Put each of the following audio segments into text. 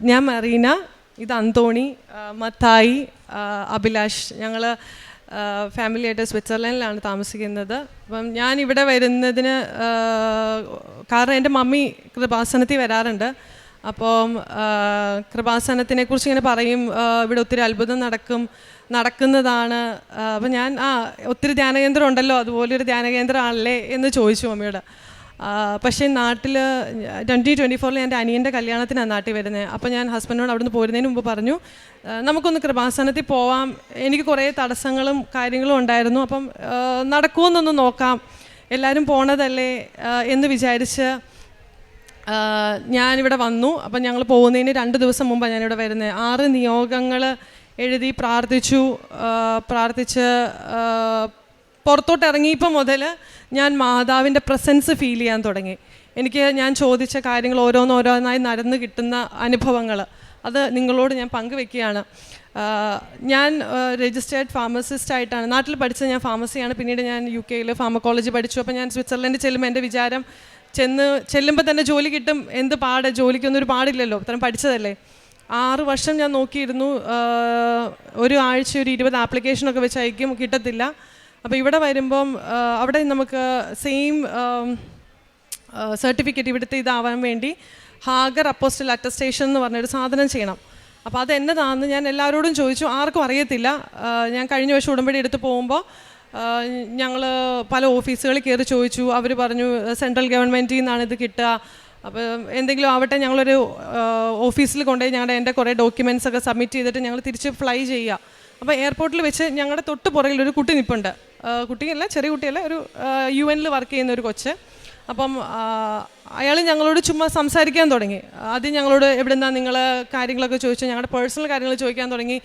ഞാൻ മറീന, ഇത് അന്തോണി, മത്തായി, അഭിലാഷ്. ഞങ്ങൾ ഫാമിലിയായിട്ട് സ്വിറ്റ്സർലൻഡിലാണ് താമസിക്കുന്നത്. അപ്പം ഞാനിവിടെ വരുന്നതിന് കാരണം എൻ്റെ മമ്മി കൃപാസനത്തിൽ വരാറുണ്ട്. അപ്പം കൃപാസനത്തിനെക്കുറിച്ച് ഇങ്ങനെ പറയും, ഇവിടെ ഒത്തിരി അത്ഭുതം നടക്കുന്നതാണ്. അപ്പം ഞാൻ ഒത്തിരി ധ്യാനകേന്ദ്രം ഉണ്ടല്ലോ, അതുപോലൊരു ധ്യാനകേന്ദ്രമാണല്ലേ എന്ന് ചോദിച്ചു മമ്മിയോട്. പക്ഷേ നാട്ടിൽ 2024 എൻ്റെ അനിയൻ്റെ കല്യാണത്തിനാണ് നാട്ടിൽ വരുന്നത്. അപ്പോൾ ഞാൻ ഹസ്ബൻഡിനോട് അവിടുന്ന് പോരുന്നതിന് മുമ്പ് പറഞ്ഞു, നമുക്കൊന്ന് കൃപാസനത്തിൽ പോവാം, എനിക്ക് കുറേ തടസ്സങ്ങളും കാര്യങ്ങളും ഉണ്ടായിരുന്നു, അപ്പം നടക്കുമെന്നൊന്ന് നോക്കാം, എല്ലാവരും പോണതല്ലേ എന്ന് വിചാരിച്ച് ഞാനിവിടെ വന്നു. അപ്പം ഞങ്ങൾ പോകുന്നതിന് 2 ദിവസം മുമ്പാണ് ഞാനിവിടെ വരുന്നത്. 6 നിയോഗങ്ങൾ എഴുതി പ്രാർത്ഥിച്ച് പുറത്തോട്ട് ഇറങ്ങിയപ്പോൾ മുതൽ ഞാൻ മാതാവിൻ്റെ പ്രസൻസ് ഫീൽ ചെയ്യാൻ തുടങ്ങി. ഞാൻ ചോദിച്ച കാര്യങ്ങൾ ഓരോന്നോരോന്നായി നടന്ന് കിട്ടുന്ന അനുഭവങ്ങൾ അത് നിങ്ങളോട് ഞാൻ പങ്കുവെക്കുകയാണ്. ഞാൻ രജിസ്റ്റേർഡ് ഫാർമസിസ്റ്റായിട്ടാണ് നാട്ടിൽ പഠിച്ചത്. ഞാൻ ഫാർമസിയാണ്. പിന്നീട് ഞാൻ UK ഫാർമക്കോളജി പഠിച്ചു. അപ്പോൾ ഞാൻ സ്വിറ്റ്സർലൻഡിൽ ചെല്ലുമ്പോൾ എൻ്റെ വിചാരം ചെല്ലുമ്പോൾ തന്നെ ജോലി കിട്ടും, എന്ത് പാട്, ജോലിക്കൊന്നും ഒരു പാടില്ലല്ലോ, അത്രയും പഠിച്ചതല്ലേ. 6 വർഷം ഞാൻ നോക്കിയിരുന്നു, ഒരു ആഴ്ച ഒരു 20 ആപ്ലിക്കേഷനൊക്കെ വെച്ച് അയക്കും, കിട്ടത്തില്ല. അപ്പോൾ ഇവിടെ വരുമ്പം അവിടെ നമുക്ക് സെയിം സർട്ടിഫിക്കറ്റ് ഇവിടുത്തെ ഇതാവാൻ വേണ്ടി ഹാഗർ അപ്പോസ്റ്റൽ അറ്റസ്റ്റേഷൻ എന്ന് പറഞ്ഞൊരു സാധനം ചെയ്യണം. അപ്പോൾ അത് എന്നതാണെന്ന് ഞാൻ എല്ലാവരോടും ചോദിച്ചു, ആർക്കും അറിയത്തില്ല. ഞാൻ കഴിഞ്ഞ വർഷം ഉടമ്പടി എടുത്ത് പോകുമ്പോൾ ഞങ്ങൾ പല ഓഫീസുകളിൽ കയറി ചോദിച്ചു. അവർ പറഞ്ഞു സെൻട്രൽ ഗവൺമെൻറ്റിൽ നിന്നാണ് ഇത് കിട്ടുക. അപ്പോൾ എന്തെങ്കിലും ആവട്ടെ, ഞങ്ങളൊരു ഓഫീസിൽ കൊണ്ടുപോയി എൻ്റെ കുറേ ഡോക്യുമെൻറ്റ്സ് ഒക്കെ സബ്മിറ്റ് ചെയ്തിട്ട് ഞങ്ങൾ തിരിച്ച് ഫ്ലൈ ചെയ്യുക. അപ്പോൾ എയർപോർട്ടിൽ വെച്ച് ഞങ്ങളുടെ തൊട്ട് പുറകിലൊരു കുട്ടി നിൽപ്പുണ്ട്. കുട്ടിയല്ല, ചെറിയ കുട്ടിയല്ല, ഒരു UN വർക്ക് ചെയ്യുന്ന ഒരു കൊച്ച്. അപ്പം അയാൾ ഞങ്ങളോട് ചുമ്മാ സംസാരിക്കാൻ തുടങ്ങി. ആദ്യം ഞങ്ങളോട് എവിടെ നിന്നാണ് നിങ്ങൾ കാര്യങ്ങളൊക്കെ ചോദിച്ചു, ഞങ്ങളുടെ പേഴ്സണൽ കാര്യങ്ങൾ ചോദിക്കാൻ തുടങ്ങി.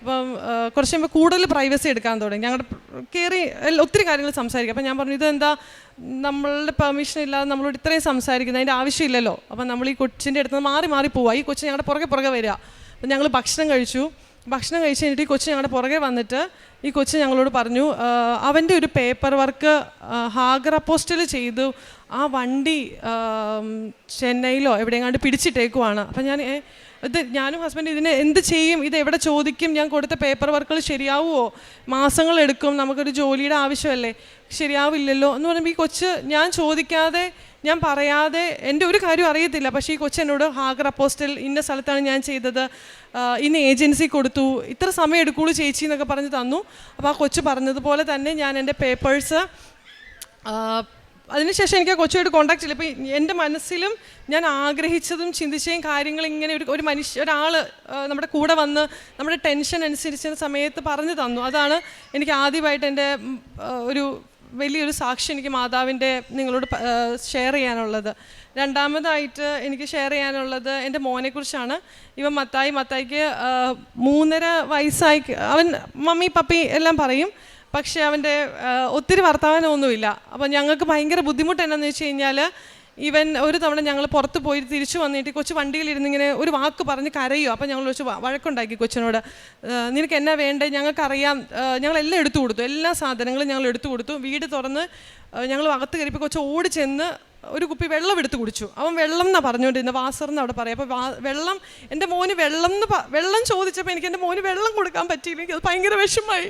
അപ്പം കുറച്ച് കഴിയുമ്പോൾ കൂടുതൽ പ്രൈവസി എടുക്കാൻ തുടങ്ങി. ഞങ്ങളുടെ കയറി ഒത്തിരി കാര്യങ്ങൾ സംസാരിക്കും. അപ്പം ഞാൻ പറഞ്ഞു, ഇതെന്താ നമ്മളുടെ പെർമിഷൻ ഇല്ലാതെ നമ്മളോട് ഇത്രയും സംസാരിക്കുന്നത്, അതിൻ്റെ ആവശ്യമില്ലല്ലോ. അപ്പം നമ്മൾ ഈ കൊച്ചിൻ്റെ അടുത്ത് നിന്ന് മാറി പോവുക. ഈ കൊച്ച് ഞങ്ങളുടെ പുറകെ വരിക. അപ്പം ഞങ്ങൾ ഭക്ഷണം കഴിച്ച് കഴിഞ്ഞിട്ട് ഈ കൊച്ച് ഞങ്ങളുടെ പുറകെ വന്നിട്ട് ഈ കൊച്ച് ഞങ്ങളോട് പറഞ്ഞു, അവൻ്റെ ഒരു പേപ്പർ വർക്ക് ഹാഗർ അപ്പോസ്റ്റൽ ചെയ്തു, ആ വണ്ടി ചെന്നൈയിലോ എവിടെയെങ്ങാണ്ട് പിടിച്ചിട്ടേക്കുവാണ്. അപ്പം ഞാനും ഹസ്ബൻഡ് ഇതിനെ എന്ത് ചെയ്യും, ഇത് എവിടെ ചോദിക്കും, ഞാൻ കൊടുത്ത പേപ്പർ വർക്കുകൾ ശരിയാവുമോ, മാസങ്ങളെടുക്കും, നമുക്കൊരു ജോലിയുടെ ആവശ്യമല്ലേ, ശരിയാവില്ലല്ലോ എന്ന് പറയുമ്പോൾ ഈ കൊച്ച് ഞാൻ ചോദിക്കാതെ ഞാൻ പറയാതെ, എൻ്റെ ഒരു കാര്യം അറിയത്തില്ല, പക്ഷേ ഈ കൊച്ച് എന്നോട് ഹാഗർ അപ്പോസ്റ്റൽ ഇന്ന സ്ഥലത്താണ് ഞാൻ ചെയ്തത്, ഇന്ന ഏജൻസി കൊടുത്തു, ഇത്ര സമയം എടുക്കുള്ളൂ ചേച്ചി എന്നൊക്കെ പറഞ്ഞ് തന്നു. അപ്പോൾ ആ കൊച്ച് പറഞ്ഞതുപോലെ തന്നെ ഞാൻ എൻ്റെ പേപ്പേഴ്സ് അതിനുശേഷം എനിക്ക് ആ കൊച്ചുമായിട്ട് കോൺടാക്റ്റ് ഇല്ല. ഇപ്പോൾ എൻ്റെ മനസ്സിലും ഞാൻ ആഗ്രഹിച്ചതും ചിന്തിച്ചതും കാര്യങ്ങൾ ഇങ്ങനെ ഒരാൾ നമ്മുടെ കൂടെ വന്ന് നമ്മുടെ ടെൻഷൻ അനുസരിച്ച സമയത്ത് പറഞ്ഞു തന്നു. അതാണ് എനിക്ക് ആദ്യമായിട്ട് എൻ്റെ ഒരു വലിയൊരു സാക്ഷി എനിക്ക് മാതാവിൻ്റെ നിങ്ങളോട് ഷെയർ ചെയ്യാനുള്ളത്. രണ്ടാമതായിട്ട് എനിക്ക് ഷെയർ ചെയ്യാനുള്ളത് എൻ്റെ മോനെക്കുറിച്ചാണ്. ഇവൻ മത്തായിക്ക് 3.5 വയസ്സായി. അവൻ മമ്മി പപ്പി എല്ലാം പറയും, പക്ഷേ അവൻ്റെ ഒത്തിരി വർത്തമാനമൊന്നുമില്ല. അപ്പോൾ ഞങ്ങൾക്ക് ഭയങ്കര ബുദ്ധിമുട്ട് എന്നാന്ന് വെച്ച് കഴിഞ്ഞാൽ, ഇവൻ ഒരു തവണ ഞങ്ങൾ പുറത്ത് പോയി തിരിച്ചു വന്നിട്ട് കൊച്ചു വണ്ടിയിലിരുന്നിങ്ങനെ ഒരു വാക്ക് പറഞ്ഞ് കരയോ. അപ്പോൾ ഞങ്ങൾ വെച്ച് വഴക്കുണ്ടാക്കി കൊച്ചിനോട്, നിനക്ക് എന്നാ വേണ്ടേ, ഞങ്ങൾക്കറിയാം, ഞങ്ങളെല്ലാം എടുത്തു കൊടുത്തു, എല്ലാ സാധനങ്ങളും ഞങ്ങൾ എടുത്തു കൊടുത്തു. വീട് തുറന്ന് ഞങ്ങൾ അകത്ത് കയറിയപ്പോൾ കൊച്ചു ഓടി ചെന്ന് ഒരു കുപ്പി വെള്ളം എടുത്ത് കുടിച്ചു. അവൻ വെള്ളം എന്നാണ് പറഞ്ഞുകൊണ്ടിരുന്നത്, വാസർന്ന് അവിടെ പറയാം. അപ്പോൾ വെള്ളം, എൻ്റെ മോന് വെള്ളം ചോദിച്ചപ്പോൾ എനിക്ക് എൻ്റെ മോന് വെള്ളം കൊടുക്കാൻ പറ്റിയില്ല. എനിക്ക് അത് ഭയങ്കര വിഷമമായി.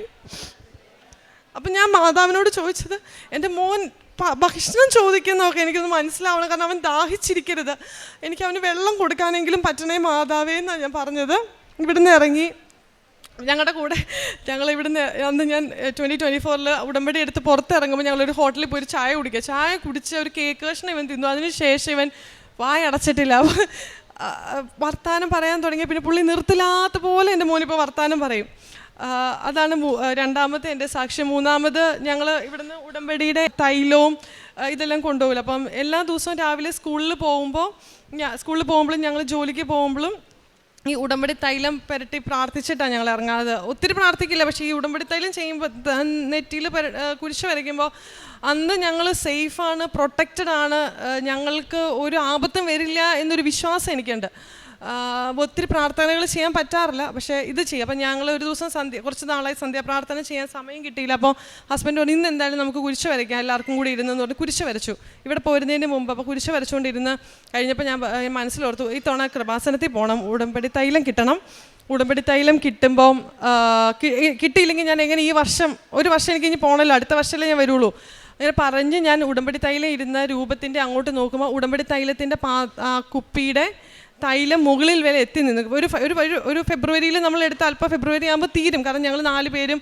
അപ്പം ഞാൻ മാതാവിനോട് ചോദിച്ചത്, എൻ്റെ മോൻ ഭക്ഷണം ചോദിക്കുന്നതൊക്കെ എനിക്കൊന്ന് മനസ്സിലാവണം, കാരണം അവൻ ദാഹിച്ചിരിക്കരുത്, എനിക്ക് അവന് വെള്ളം കൊടുക്കാനെങ്കിലും പറ്റണേ മാതാവേ എന്നാണ് ഞാൻ പറഞ്ഞത്. ഇവിടുന്ന് ഇറങ്ങി ഞങ്ങളുടെ കൂടെ ഇവിടുന്ന് അന്ന് ഞാൻ 2024 ഉടമ്പടി എടുത്ത് പുറത്തിറങ്ങുമ്പോൾ ഞങ്ങളൊരു ഹോട്ടലിൽ പോയി ചായ കുടിച്ച് ഒരു കേക്ക് കഷ്ണം ഇവൻ തിന്നു. അതിനുശേഷം ഇവൻ വായടച്ചിട്ടില്ല, വർത്താനം പറയാൻ തുടങ്ങിയ പിന്നെ പുള്ളി നിർത്തില്ലാത്ത പോലെ എൻ്റെ മോനിപ്പോൾ വർത്താനം പറയും. അതാണ് രണ്ടാമത്തെ എൻ്റെ സാക്ഷ്യം. മൂന്നാമത് ഞങ്ങൾ ഇവിടുന്ന് ഉടമ്പടിയുടെ തൈലവും ഇതെല്ലാം കൊണ്ടുപോകില്ല. അപ്പം എല്ലാ ദിവസവും രാവിലെ സ്കൂളിൽ പോകുമ്പോഴും ഞങ്ങൾ ജോലിക്ക് പോകുമ്പോഴും ഈ ഉടമ്പടി തൈലം പുരട്ടി പ്രാർത്ഥിച്ചിട്ടാണ് ഞങ്ങൾ ഇറങ്ങാതെ. ഒത്തിരി പ്രാർത്ഥിക്കില്ല, പക്ഷേ ഈ ഉടമ്പടി തൈലം ചെയ്യുമ്പോൾ നെറ്റിയിൽ കുരിശ് വരയ്ക്കുമ്പോൾ അന്ന് ഞങ്ങൾ സേഫാണ്, പ്രൊട്ടക്റ്റഡ് ആണ്, ഞങ്ങൾക്ക് ഒരു ആപത്തും വരില്ല എന്നൊരു വിശ്വാസം എനിക്കുണ്ട്. ഒത്തിരി പ്രാർത്ഥനകൾ ചെയ്യാൻ പറ്റാറില്ല, പക്ഷേ ഇത് ചെയ്യും. അപ്പം ഞങ്ങൾ ഒരു ദിവസം കുറച്ച് നാളായി സന്ധ്യാപ്രാർത്ഥന ചെയ്യാൻ സമയം കിട്ടിയില്ല. അപ്പോൾ ഹസ്ബൻഡ് പറഞ്ഞു ഇന്ന് എന്തായാലും നമുക്ക് കുരിശ് വരയ്ക്കാം എല്ലാവർക്കും കൂടി ഇരുന്നെന്ന് പറഞ്ഞ് കുരിശ് വരച്ചു ഇവിടെ പോരുന്നതിന് മുമ്പ്. അപ്പോൾ കുരിശ് വരച്ചുകൊണ്ടിരുന്ന് കഴിഞ്ഞപ്പോൾ ഞാൻ മനസ്സിലോർത്തു ഈ തവണ കൃപാസനത്തിൽ പോകണം, ഉടമ്പടി തൈലം കിട്ടണം. ഉടമ്പടി തൈലം കിട്ടുമ്പം കിട്ടിയില്ലെങ്കിൽ ഞാൻ എങ്ങനെ ഒരു വർഷം എനിക്ക് ഇനി പോകണമല്ലോ, അടുത്ത വർഷമല്ലേ ഞാൻ വരുള്ളൂ. അങ്ങനെ പറഞ്ഞ് ഞാൻ ഉടമ്പടി തൈലം ഇരുന്ന രൂപത്തിൻ്റെ അങ്ങോട്ട് നോക്കുമ്പോൾ ഉടമ്പടി തൈലത്തിൻ്റെ കുപ്പിയുടെ തൈലം മുകളിൽ വരെ എത്തി നിന്ന്. ഒരു ഫെബ്രുവരിയിൽ നമ്മൾ എടുത്ത അല്പം ഫെബ്രുവരി ആകുമ്പോൾ തീരും. കാരണം ഞങ്ങൾ 4 പേരും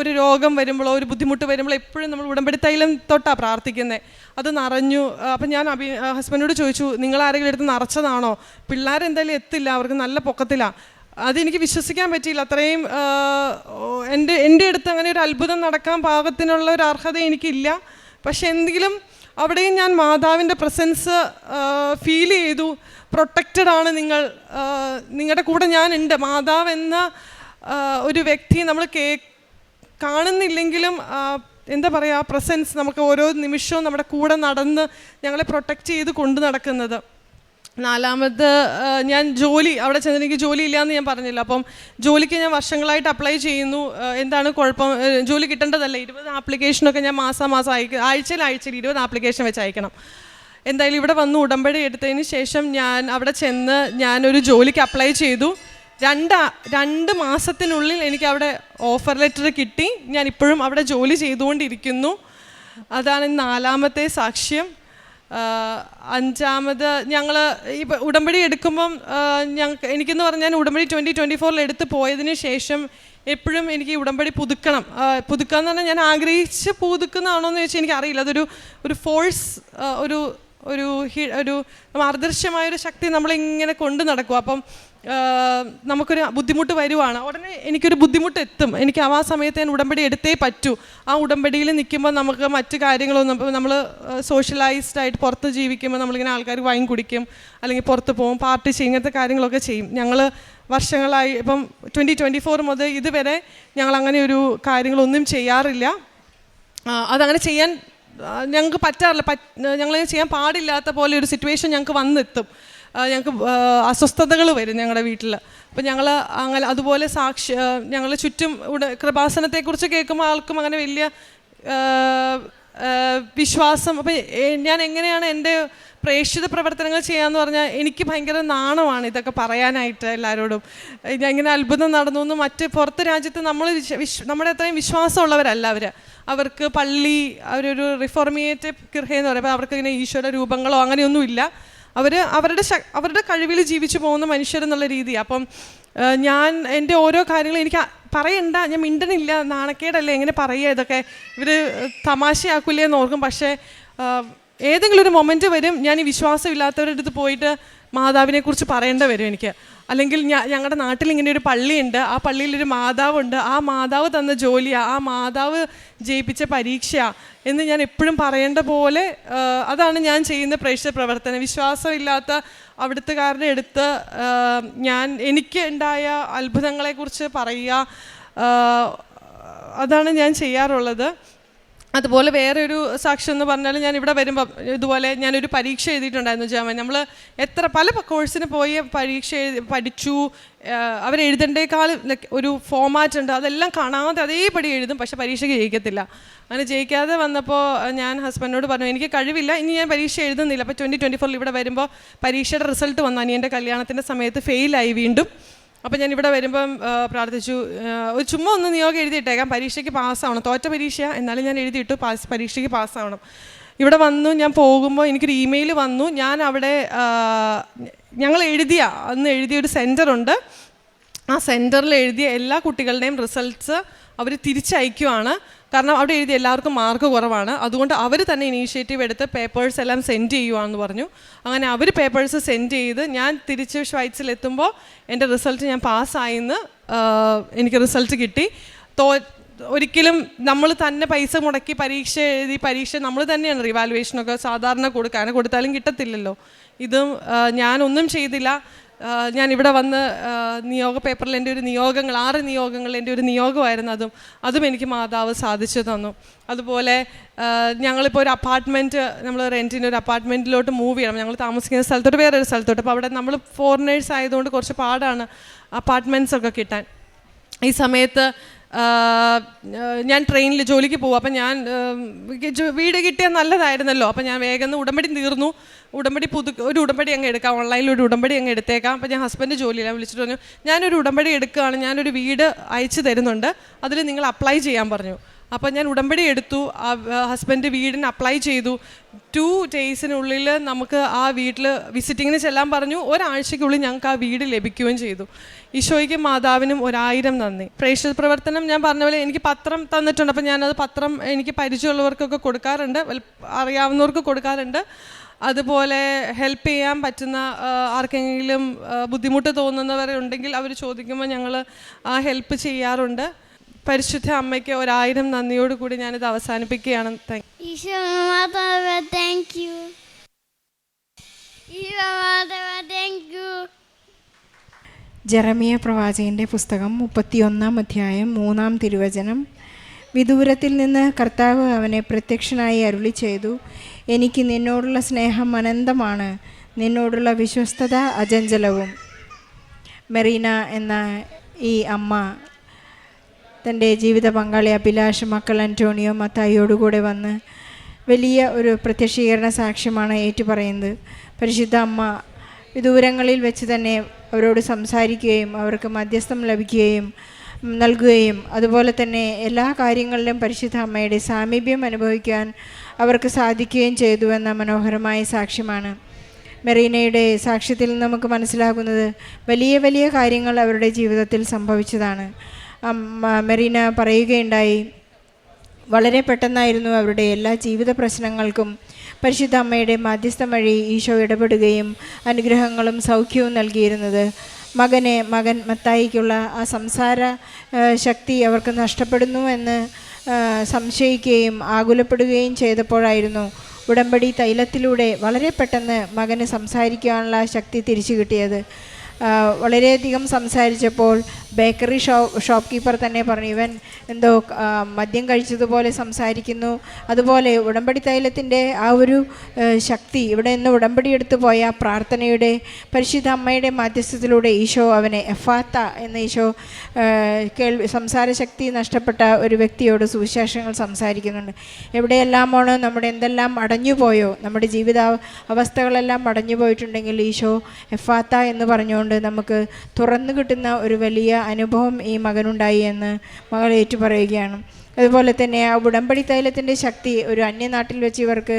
ഒരു രോഗം വരുമ്പോഴോ ഒരു ബുദ്ധിമുട്ട് വരുമ്പോഴോ എപ്പോഴും നമ്മൾ ഉടമ്പടി തൈലം തൊട്ടാണ് പ്രാർത്ഥിക്കുന്നത്. അത് നിറഞ്ഞു. അപ്പം ഞാൻ ഹസ്ബൻഡോട് ചോദിച്ചു നിങ്ങൾ ആരെങ്കിലും എടുത്ത് നിറച്ചതാണോ? പിള്ളേരെന്തായാലും എത്തില്ല, അവർക്ക് നല്ല പൊക്കത്തിലാണ്. അതെനിക്ക് വിശ്വസിക്കാൻ പറ്റിയില്ല. അത്രയും എൻ്റെ അടുത്ത് അങ്ങനെ ഒരു അത്ഭുതം നടക്കാൻ പാകത്തിനുള്ള ഒരു അർഹത എനിക്കില്ല. പക്ഷെ എന്തെങ്കിലും അവിടെയും ഞാൻ മാതാവിൻ്റെ പ്രസൻസ് ഫീൽ ചെയ്തു. പ്രൊട്ടക്റ്റഡ് ആണ് നിങ്ങൾ, നിങ്ങളുടെ കൂടെ ഞാനുണ്ട്. മാതാവ് എന്ന ഒരു വ്യക്തി നമ്മൾ കാണുന്നില്ലെങ്കിലും എന്താ പറയുക, പ്രസൻസ് നമുക്ക് ഓരോ നിമിഷവും നമ്മുടെ കൂടെ നടന്ന് ഞങ്ങളെ പ്രൊട്ടക്റ്റ് ചെയ്ത് കൊണ്ടു നടക്കുന്നത്. 4ാമത് ഞാൻ അവിടെ ചെന്ന് എനിക്ക് ജോലി ഇല്ലയെന്ന് ഞാൻ പറഞ്ഞില്ല. അപ്പം ജോലിക്ക് ഞാൻ വർഷങ്ങളായിട്ട് അപ്ലൈ ചെയ്യുന്നു. എന്താണ് കുഴപ്പം? ജോലി കിട്ടേണ്ടതല്ല. 20 ആപ്ലിക്കേഷനൊക്കെ ഞാൻ മാസം ആഴ്ചയിൽ 20 ആപ്ലിക്കേഷൻ വെച്ച് അയക്കണം. എന്തായാലും ഇവിടെ വന്ന് ഉടമ്പടി എടുത്തതിന് ശേഷം ഞാൻ അവിടെ ചെന്ന് ഞാനൊരു ജോലിക്ക് അപ്ലൈ ചെയ്തു. 2 മാസത്തിനുള്ളിൽ എനിക്ക് അവിടെ ഓഫർ ലെറ്റർ കിട്ടി. ഞാൻ ഇപ്പോഴും അവിടെ ജോലി ചെയ്തുകൊണ്ടിരിക്കുന്നു. അതാണ് 4ാമത്തെ സാക്ഷ്യം. 5ാമത് ഞങ്ങൾ ഈ ഉടമ്പടി എടുക്കുമ്പം എനിക്കെന്ന് പറഞ്ഞാൽ ഉടമ്പടി 2024 എടുത്ത് പോയതിന് ശേഷം എപ്പോഴും എനിക്ക് ഉടമ്പടി പുതുക്കുക എന്ന് പറഞ്ഞാൽ ഞാൻ ആഗ്രഹിച്ച് പുതുക്കുന്നതാണോ എന്ന് ചോദിച്ചാൽ എനിക്കറിയില്ല. ഒരു ഫോഴ്സ്, ഒരു അദൃശ്യമായൊരു ശക്തി നമ്മളിങ്ങനെ കൊണ്ടു നടക്കും. അപ്പം നമുക്കൊരു ബുദ്ധിമുട്ട് വരുവാണ്, ഉടനെ എനിക്കൊരു ബുദ്ധിമുട്ട് എത്തും. എനിക്ക് ആ സമയത്ത് ഞാൻ ഉടമ്പടി എടുത്തേ പറ്റൂ. ആ ഉടമ്പടിയിൽ നിൽക്കുമ്പോൾ നമുക്ക് മറ്റു കാര്യങ്ങളൊന്നും, നമ്മൾ സോഷ്യലൈസ്ഡ് ആയിട്ട് പുറത്ത് ജീവിക്കുമ്പോൾ നമ്മളിങ്ങനെ ആൾക്കാർ വൈൻ കുടിക്കും, അല്ലെങ്കിൽ പുറത്ത് പോകും, പാർട്ടി ചെയ്യും, ഇങ്ങനത്തെ കാര്യങ്ങളൊക്കെ ചെയ്യും. ഞങ്ങൾ വർഷങ്ങളായി ഇപ്പം 2024 മുതൽ ഇതുവരെ ഞങ്ങളങ്ങനെ ഒരു കാര്യങ്ങളൊന്നും ചെയ്യാറില്ല. അതങ്ങനെ ചെയ്യാൻ ഞങ്ങൾക്ക് പറ്റാറില്ല. ഞങ്ങൾ ചെയ്യാൻ പാടില്ലാത്ത പോലെ ഒരു സിറ്റുവേഷൻ ഞങ്ങൾക്ക് വന്നെത്തും. ഞങ്ങൾക്ക് അസ്വസ്ഥതകൾ വരും ഞങ്ങളുടെ വീട്ടിൽ. അപ്പം ഞങ്ങൾ അങ്ങനെ അതുപോലെ ഞങ്ങൾ ചുറ്റും കൃപാസനത്തെക്കുറിച്ച് കേൾക്കുമ്പോൾ ആൾക്കും അങ്ങനെ വലിയ വിശ്വാസം. അപ്പം ഞാൻ എങ്ങനെയാണ് എൻ്റെ പ്രേക്ഷിത പ്രവർത്തനങ്ങൾ ചെയ്യാന്ന് പറഞ്ഞാൽ എനിക്ക് ഭയങ്കര നാണമാണ് ഇതൊക്കെ പറയാനായിട്ട് എല്ലാവരോടും. ഞാൻ ഇങ്ങനെ അത്ഭുതം നടന്നു എന്ന് പുറത്ത് രാജ്യത്ത് നമ്മുടെ അത്രയും വിശ്വാസമുള്ളവരല്ല അവർക്ക് പള്ളി, അവരൊരു റിഫോർമേറ്റീവ് കിർഹയെന്ന് പറയുമ്പോൾ അവർക്ക് ഇങ്ങനെ ഈശ്വര രൂപങ്ങളോ അങ്ങനെയൊന്നുമില്ല. അവരുടെ കഴിവിൽ ജീവിച്ചു പോകുന്ന മനുഷ്യരെന്നുള്ള രീതിയാണ്. അപ്പം ഞാൻ എൻ്റെ ഓരോ കാര്യങ്ങളും എനിക്ക് പറയണ്ട, ഞാൻ മിണ്ടനില്ല, നാണക്കേടല്ലേ, എങ്ങനെ പറയുക, ഇതൊക്കെ ഇവർ തമാശയാക്കില്ലേ എന്ന് ഓർക്കും. പക്ഷേ ഏതെങ്കിലും ഒരു മൊമെൻറ്റ് വരും ഞാൻ ഈ വിശ്വാസമില്ലാത്തവരുടെ അടുത്ത് പോയിട്ട് മാതാവിനെക്കുറിച്ച് പറയേണ്ടി വരും എനിക്ക്. അല്ലെങ്കിൽ ഞങ്ങളുടെ നാട്ടിൽ ഇങ്ങനെ ഒരു പള്ളിയുണ്ട്, ആ പള്ളിയിലൊരു മാതാവുണ്ട്, ആ മാതാവ് തന്ന ജോലിയാണ്, ആ മാതാവ് ജയിപ്പിച്ച പരീക്ഷയാണ് എന്ന് ഞാൻ എപ്പോഴും പറയേണ്ട പോലെ അതാണ് ഞാൻ ചെയ്യുന്ന പ്രേക്ഷിത പ്രവർത്തനം. വിശ്വാസമില്ലാത്ത അവിടുത്തുകാരുടെ അടുത്ത് എനിക്ക് ഉണ്ടായ അത്ഭുതങ്ങളെക്കുറിച്ച് പറയുക, അതാണ് ഞാൻ ചെയ്യാറുള്ളത്. അതുപോലെ വേറെ ഒരു സാക്ഷ്യം എന്ന് പറഞ്ഞാൽ ഞാൻ ഇവിടെ വരുമ്പം ഇതുപോലെ ഞാനൊരു പരീക്ഷ എഴുതിയിട്ടുണ്ടായിരുന്നു ജർമ്മൻ. നമ്മൾ പല കോഴ്സിന് പോയി പഠിച്ചു, അവരെഴുതേണ്ടേക്കാൾ ഒരു ഫോമാറ്റ് ഉണ്ട്, അതെല്ലാം കാണാതെ അതേപടി എഴുതും, പക്ഷെ പരീക്ഷയ്ക്ക് ജയിക്കത്തില്ല. അങ്ങനെ ജയിക്കാതെ വന്നപ്പോൾ ഞാൻ ഹസ്ബൻഡിനോട് പറഞ്ഞു എനിക്ക് കഴിവില്ല, ഇനി ഞാൻ പരീക്ഷ എഴുതുന്നില്ല. അപ്പോൾ 2024 ഇവിടെ വരുമ്പോൾ പരീക്ഷയുടെ റിസൾട്ട് വന്നു. അനിയൻ്റെ കല്യാണത്തിൻ്റെ സമയത്ത് ഫെയിലായി വീണ്ടും. അപ്പം ഞാൻ ഇവിടെ വരുമ്പം പ്രാർത്ഥിച്ചു, ചുമ്മാ ഒന്ന് നിയോഗം എഴുതിയിട്ടേക്കാം, പരീക്ഷയ്ക്ക് പാസ്സാവണം, തോറ്റ പരീക്ഷയാണ് എന്നാലും ഞാൻ എഴുതിയിട്ടു പരീക്ഷയ്ക്ക് പാസ്സാവണം. ഇവിടെ വന്നു, ഞാൻ പോകുമ്പോൾ എനിക്കൊരു ഇമെയിൽ വന്നു. ഞാൻ അവിടെ ഞങ്ങൾ അന്ന് എഴുതിയൊരു സെൻറ്ററുണ്ട്, ആ സെൻറ്ററിൽ എഴുതിയ എല്ലാ കുട്ടികളുടെയും റിസൾട്ട്സ് അവർ തിരിച്ചയക്കുവാണ്. കാരണം അവിടെ എഴുതി എല്ലാവർക്കും മാർക്ക് കുറവാണ്, അതുകൊണ്ട് അവർ തന്നെ ഇനീഷ്യേറ്റീവ് എടുത്ത് പേപ്പേഴ്സ് എല്ലാം സെൻഡ് ചെയ്യുവാണെന്ന് പറഞ്ഞു. അങ്ങനെ അവർ പേപ്പേഴ്സ് സെൻഡ് ചെയ്ത് ഞാൻ തിരിച്ച് ഷ്വൈറ്റ്സിലെത്തുമ്പോൾ എൻ്റെ റിസൾട്ട് ഞാൻ പാസ്സായിന്ന് എനിക്ക് റിസൾട്ട് കിട്ടി. ഒരിക്കലും നമ്മൾ തന്നെ പൈസ മുടക്കി പരീക്ഷ നമ്മൾ തന്നെയാണ് റിവാലുവേഷനൊക്കെ സാധാരണ കൊടുത്താലും കിട്ടത്തില്ലല്ലോ. ഇതും ഞാനൊന്നും ചെയ്തില്ല. ഞാനിവിടെ വന്ന് നിയോഗ പേപ്പറിൽ എൻ്റെ ഒരു നിയോഗങ്ങൾ 6 നിയോഗങ്ങൾ എൻ്റെ ഒരു നിയോഗമായിരുന്നു. അതും എനിക്ക് മാതാവ് സാധിച്ചു തന്നു. അതുപോലെ ഞങ്ങളിപ്പോൾ ഒരു അപ്പാർട്ട്മെൻറ്റ്, നമ്മൾ റെൻറ്റിന് ഒരു അപ്പാർട്ട്മെൻറ്റിലോട്ട് മൂവ് ചെയ്യണം. ഞങ്ങൾ താമസിക്കുന്ന സ്ഥലത്തോട്ട് വേറൊരു സ്ഥലത്തോട്ട്. അപ്പോൾ അവിടെ നമ്മൾ ഫോറിനേഴ്സ് ആയതുകൊണ്ട് കുറച്ച് പാടാണ് അപ്പാർട്ട്മെൻറ്റ്സൊക്കെ കിട്ടാൻ. ഈ സമയത്ത് ഞാൻ ട്രെയിനിൽ ജോലിക്ക് പോകും. അപ്പം ഞാൻ വീട് കിട്ടിയാൽ നല്ലതായിരുന്നല്ലോ. അപ്പം ഞാൻ വേഗം ഉടമ്പടി തീർന്നു. ഒരു ഉടമ്പടി അങ്ങ് എടുക്കാം, ഓൺലൈനിൽ ഒരു ഉടമ്പടി അങ്ങ് എടുത്തേക്കാം. അപ്പം ഞാൻ ഹസ്ബൻഡ് ജോലിയിലാണ് വിളിച്ചിട്ട് പറഞ്ഞു, ഞാനൊരു ഉടമ്പടി എടുക്കുകയാണ്, ഞാനൊരു വീട് അയച്ചു തരുന്നുണ്ട്, അതിൽ നിങ്ങൾ അപ്ലൈ ചെയ്യാൻ പറഞ്ഞു. അപ്പോൾ ഞാൻ ഉടമ്പടി എടുത്തു. ഹസ്ബൻഡ് വീടിന് അപ്ലൈ ചെയ്തു. 2 ഡേയ്സിനുള്ളിൽ നമുക്ക് ആ വീട്ടിൽ വിസിറ്റിങ്ങിന് ചെല്ലാൻ പറഞ്ഞു. ഒരാഴ്ചയ്ക്കുള്ളിൽ ഞങ്ങൾക്ക് ആ വീട് ലഭിക്കുകയും ചെയ്തു. ഈശോയ്ക്കും മാതാവിനും 1000 നന്ദി. പ്രേക്ഷിത പ്രവർത്തനം ഞാൻ പറഞ്ഞ പോലെ എനിക്ക് പത്രം തന്നിട്ടുണ്ട്. അപ്പോൾ ഞാനത് പത്രം എനിക്ക് പരിചയമുള്ളവർക്കൊക്കെ കൊടുക്കാറുണ്ട്, അറിയാവുന്നവർക്ക് കൊടുക്കാറുണ്ട്. അതുപോലെ ഹെൽപ്പ് ചെയ്യാൻ പറ്റുന്ന ആർക്കെങ്കിലും ബുദ്ധിമുട്ട് തോന്നുന്നവരുണ്ടെങ്കിൽ അവർ ചോദിക്കുമ്പോൾ ഞങ്ങൾ ആ ഹെൽപ്പ് ചെയ്യാറുണ്ട്. പരിശുദ്ധ അമ്മയ്ക്ക് 1000 നന്ദിയോട് കൂടി ഞാനിത് അവസാനിപ്പിക്കുകയാണ്. ജെറമിയ പ്രവാചകന്റെ പുസ്തകം 31-ാം അധ്യായം 3-ാം തിരുവചനം. വിദൂരത്തിൽ നിന്ന് കർത്താവ് അവനെ പ്രത്യക്ഷനായി അരുളി ചെയ്തു, എനിക്ക് നിന്നോടുള്ള സ്നേഹം അനന്തമാണ്, നിന്നോടുള്ള വിശ്വസ്തത അചഞ്ചലവും. മെറീന എന്ന ഈ അമ്മ തൻ്റെ ജീവിത പങ്കാളി അഭിലാഷ്, മക്കൾ അന്റോണിയോ, മത്തായിയോടുകൂടെ വന്ന് വലിയ ഒരു പ്രത്യക്ഷീകരണ സാക്ഷ്യമാണ് ഏറ്റുപറയുന്നത്. പരിശുദ്ധ അമ്മ വിദൂരങ്ങളിൽ വെച്ച് തന്നെ അവരോട് സംസാരിക്കുകയും അവർക്ക് മധ്യസ്ഥം ലഭിക്കുകയും നൽകുകയും അതുപോലെ തന്നെ എല്ലാ കാര്യങ്ങളിലും പരിശുദ്ധ അമ്മയുടെ സാമീപ്യം അനുഭവിക്കാൻ അവർക്ക് സാധിക്കുകയും ചെയ്തു എന്ന മനോഹരമായ സാക്ഷ്യമാണ്. മെറീനയുടെ സാക്ഷ്യത്തിൽ നമുക്ക് മനസ്സിലാകുന്നത് വലിയ വലിയ കാര്യങ്ങൾ അവരുടെ ജീവിതത്തിൽ സംഭവിച്ചതാണ്. മെറീന പറയുകയുണ്ടായി, വളരെ പെട്ടെന്നായിരുന്നു അവരുടെ എല്ലാ ജീവിത പ്രശ്നങ്ങൾക്കും പരിശുദ്ധ അമ്മയുടെ മധ്യസ്ഥം വഴി ഈശോ ഇടപെടുകയും അനുഗ്രഹങ്ങളും സൗഖ്യവും നൽകിയിരുന്നത്. മകൻ മത്തായിക്കുള്ള ആ സംസാര ശക്തി അവർക്ക് നഷ്ടപ്പെടുന്നു എന്ന് സംശയിക്കുകയും ആകുലപ്പെടുകയും ചെയ്തപ്പോഴായിരുന്നു ഉടമ്പടി തൈലത്തിലൂടെ വളരെ പെട്ടെന്ന് മകന് സംസാരിക്കാനുള്ള ശക്തി തിരിച്ചു കിട്ടിയത്. വളരെയധികം സംസാരിച്ചപ്പോൾ ബേക്കറി ഷോപ്പ് കീപ്പർ തന്നെ പറഞ്ഞു, ഇവൻ എന്തോ മദ്യം കഴിച്ചതുപോലെ സംസാരിക്കുന്നു. അതുപോലെ ഉടമ്പടി തൈലത്തിൻ്റെ ആ ഒരു ശക്തി ഇവിടെ നിന്ന് ഉടമ്പടി എടുത്തു പോയ പ്രാർത്ഥനയുടെ പരിശുദ്ധ അമ്മയുടെ മധ്യസ്ഥത്തിലൂടെ ഈശോ അവനെ എഫാത്ത എന്ന ഈശോ സംസാര ശക്തി നഷ്ടപ്പെട്ട ഒരു വ്യക്തിയോട് സുവിശേഷങ്ങൾ സംസാരിക്കുന്നുണ്ട്. എവിടെയെല്ലാമാണോ നമ്മുടെ എന്തെല്ലാം അടഞ്ഞുപോയോ, നമ്മുടെ ജീവിത അവസ്ഥകളെല്ലാം അടഞ്ഞു പോയിട്ടുണ്ടെങ്കിൽ ഈശോ എഫാത്ത എന്ന് പറഞ്ഞുകൊണ്ട് നമുക്ക് തുറന്നു കിട്ടുന്ന ഒരു വലിയ അനുഭവം ഈ മകനുണ്ടായി എന്ന് മകൾ ഏറ്റുപറയുകയാണ്. അതുപോലെ തന്നെ ആ ഉടമ്പടി തൈലത്തിൻ്റെ ശക്തി ഒരു അന്യനാട്ടിൽ വെച്ച് ഇവർക്ക്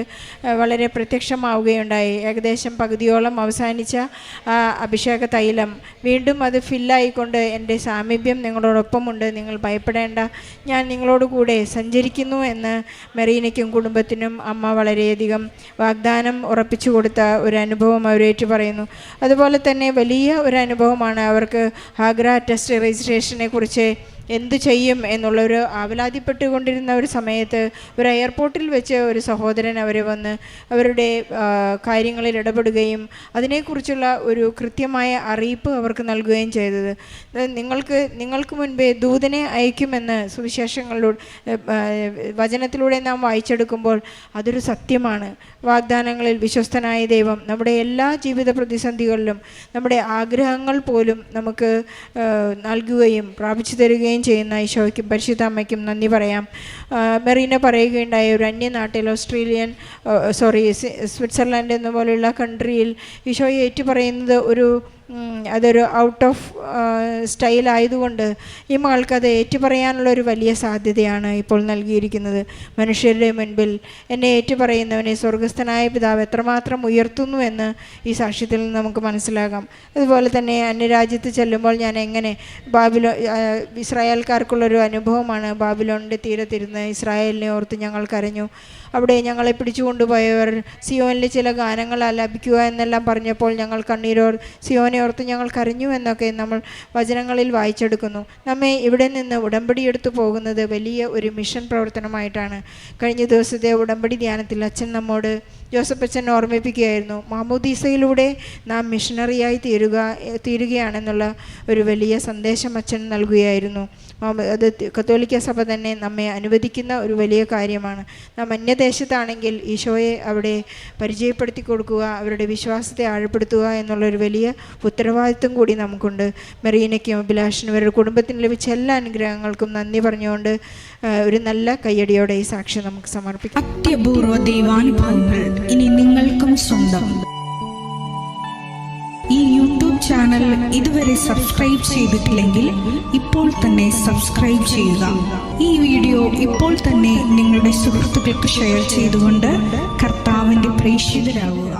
വളരെ പ്രത്യക്ഷമാവുകയുണ്ടായി. ഏകദേശം പകുതിയോളം അവസാനിച്ച ആ അഭിഷേക തൈലം വീണ്ടും അത് ഫില്ലായിക്കൊണ്ട്, എൻ്റെ സാമീപ്യം നിങ്ങളോടൊപ്പമുണ്ട്, നിങ്ങൾ ഭയപ്പെടേണ്ട, ഞാൻ നിങ്ങളോട് കൂടെ സഞ്ചരിക്കുന്നു എന്ന് മെറീനയ്ക്കും കുടുംബത്തിനും അമ്മ വളരെയധികം വാഗ്ദാനം ഉറപ്പിച്ചു കൊടുത്ത ഒരു അനുഭവം അവരേറ്റു പറയുന്നു. അതുപോലെ തന്നെ വലിയ ഒരു അനുഭവമാണ് അവർക്ക് ആഗ്ര ടെസ്റ്റ് രജിസ്ട്രേഷനെ കുറിച്ച് എന്തു ചെയ്യും എന്നുള്ളൊരു ആവലാതിപ്പെട്ടുകൊണ്ടിരുന്ന ഒരു സമയത്ത് ഒരു എയർപോർട്ടിൽ വെച്ച് ഒരു സഹോദരൻ അവരെ വന്ന് അവരുടെ കാര്യങ്ങളിൽ ഇടപെടുകയും അതിനെക്കുറിച്ചുള്ള ഒരു കൃത്യമായ അറിയിപ്പ് അവർക്ക് നൽകുകയും ചെയ്തത്. നിങ്ങൾക്ക് മുൻപേ ദൂതനെ അയക്കുമെന്ന് സുവിശേഷങ്ങളിലൂടെ വചനത്തിലൂടെ നാം വായിച്ചെടുക്കുമ്പോൾ അതൊരു സത്യമാണ്. വാഗ്ദാനങ്ങളിൽ വിശ്വസ്തനായ ദൈവം നമ്മുടെ എല്ലാ ജീവിത പ്രതിസന്ധികളിലും നമ്മുടെ ആഗ്രഹങ്ങൾ പോലും നമുക്ക് നൽകുകയും പ്രാപിച്ചു തരികയും ചെയ്യുന്ന ഈശോയ്ക്കും പരിശുദ്ധ അമ്മയ്ക്കും നന്ദി പറയാം. മെറീന പറയുകയുണ്ടായ ഒരു അന്യനാട്ടിൽ സ്വിറ്റ്സർലൻഡ് എന്ന പോലെയുള്ള കൺട്രിയിൽ ഈശോയെ ഏറ്റുപറയുന്നത് അതൊരു ഔട്ട് ഓഫ് സ്റ്റൈൽ ആയതുകൊണ്ട് ഈ മകൾക്കത് ഏറ്റുപറയാനുള്ളൊരു വലിയ സാധ്യതയാണ് ഇപ്പോൾ നൽകിയിരിക്കുന്നത്. മനുഷ്യരുടെ മുൻപിൽ എന്നെ ഏറ്റുപറയുന്നവനെ സ്വർഗസ്ഥനായ പിതാവ് എത്രമാത്രം ഉയർത്തുന്നു എന്ന് ഈ സാക്ഷ്യത്തിൽ നിന്ന് നമുക്ക് മനസ്സിലാകാം. അതുപോലെ തന്നെ അന്യരാജ്യത്ത് ചെല്ലുമ്പോൾ ഞാൻ എങ്ങനെ ഇസ്രായേൽക്കാർക്കുള്ളൊരു അനുഭവമാണ്. ബാബിലോണിൻ്റെ തീരത്തിരുന്ന് ഇസ്രായേലിനെ ഓർത്ത് ഞങ്ങൾ കരഞ്ഞു. അവിടെ ഞങ്ങളെ പിടിച്ചുകൊണ്ടുപോയവർ സിയോനിൽ ചില ഗാനങ്ങൾ ആലപിക്കുക എന്നെല്ലാം പറഞ്ഞപ്പോൾ ഞങ്ങൾ സിയോനെ ഓർത്ത് ഞങ്ങൾ കരഞ്ഞു എന്നൊക്കെ നമ്മൾ വചനങ്ങളിൽ വായിച്ചെടുക്കുന്നു. നമ്മെ ഇവിടെ നിന്ന് ഉടമ്പടി എടുത്തു പോകുന്നത് വലിയ ഒരു മിഷൻ പ്രവർത്തനമായിട്ടാണ്. കഴിഞ്ഞ ദിവസത്തെ ഉടമ്പടി ധ്യാനത്തിൽ അച്ഛൻ നമ്മോട് ജോസഫ് അച്ഛൻ ഓർമ്മിപ്പിക്കുകയായിരുന്നു. മാമോദീസയിലൂടെ നാം മിഷണറിയായി തീരുകയാണെന്നുള്ള ഒരു വലിയ സന്ദേശം അച്ഛൻ നൽകുകയായിരുന്നു. അത് കത്തോലിക്ക സഭ തന്നെ നമ്മെ അനുവദിക്കുന്ന ഒരു വലിയ കാര്യമാണ്. നാം അന്യദേശത്താണെങ്കിൽ ഈശോയെ അവിടെ പരിചയപ്പെടുത്തി കൊടുക്കുക, അവരുടെ വിശ്വാസത്തെ ആഴപ്പെടുത്തുക എന്നുള്ളൊരു വലിയ ഉത്തരവാദിത്വം കൂടി നമുക്കുണ്ട്. മെറീനയ്ക്കും അഭിലാഷിനും അവരുടെ കുടുംബത്തിന് ലഭിച്ച എല്ലാ അനുഗ്രഹങ്ങൾക്കും നന്ദി പറഞ്ഞുകൊണ്ട് ഒരു നല്ല കയ്യടിയോടെ ഈ സാക്ഷ്യം നമുക്ക് സമർപ്പിക്കാം. അത്യപൂർവ ദൈവാനുഭവങ്ങൾ ഇനി നിങ്ങൾക്കും സ്വന്തം. ഈ യൂട്യൂബ് ചാനൽ ഇതുവരെ സബ്സ്ക്രൈബ് ചെയ്തിട്ടില്ലെങ്കിൽ ഇപ്പോൾ തന്നെ സബ്സ്ക്രൈബ് ചെയ്യുക. ഈ വീഡിയോ ഇപ്പോൾ തന്നെ നിങ്ങളുടെ സുഹൃത്തുക്കൾക്ക് ഷെയർ ചെയ്തുകൊണ്ട് കർത്താവിൻ്റെ പ്രേക്ഷിതരാകുക.